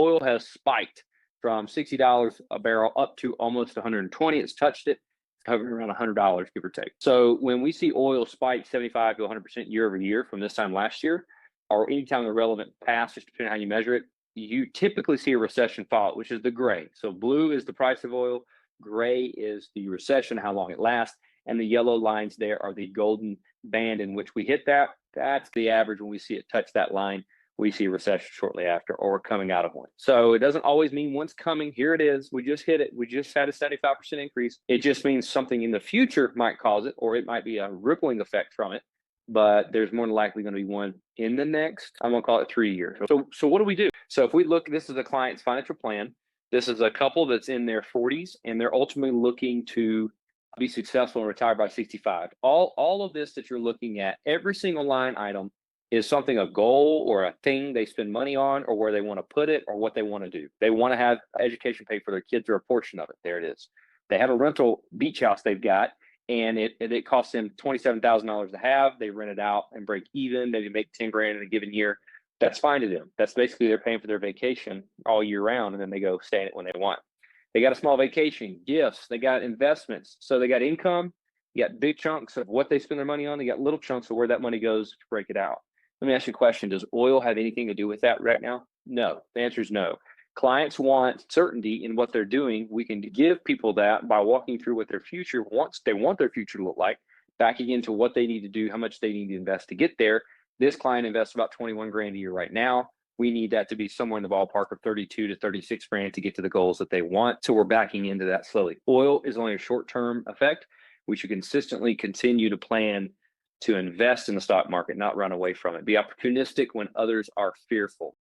Oil has spiked from $60 a barrel up to almost 120. It's touched it. It's hovering around $100, give or take. So when we see oil spike 75 to 100% year over year from this time last year, or anytime in the relevant past, just depending on how you measure it, you typically see a recession follow, which is the gray. So blue is the price of oil, gray is the recession, how long it lasts, and the yellow lines there are the golden band in which we hit that. That's the average. When we see it touch that line, we see a recession shortly after, or we're coming out of one. So it doesn't always mean one's coming. Here it is. We just hit it. We just had a 75% increase. It just means something in the future might cause it, or it might be a rippling effect from it. But there's more than likely going to be one in the next, I'm going to call it 3 years. So what do we do? So if we look, this is a client's financial plan. This is a couple that's in their 40s, and they're ultimately looking to be successful and retire by 65. All of this that you're looking at, every single line item is something, a goal or a thing they spend money on, or where they want to put it, or what they want to do. They want to have education paid for their kids, or a portion of it. There it is. They have a rental beach house they've got, and it costs them $27,000 to have. They rent it out and break even. Maybe make 10 grand in a given year. That's fine to them. That's basically they're paying for their vacation all year round, and then they go stay in it when they want. They got a small vacation, gifts. They got investments. So they got income. You got big chunks of what they spend their money on. They got little chunks of where that money goes to break it out. Let me ask you a question. Does oil have anything to do with that right now? No. The answer is no. Clients want certainty in what they're doing. We can give people that by walking through what their future wants. They want their future to look like, backing into what they need to do, how much they need to invest to get there. This client invests about 21 grand a year right now. We need that to be somewhere in the ballpark of 32 to 36 grand to get to the goals that they want. So we're backing into that slowly. Oil is only a short-term effect. We should consistently continue to plan to invest in the stock market, not run away from it. Be opportunistic when others are fearful.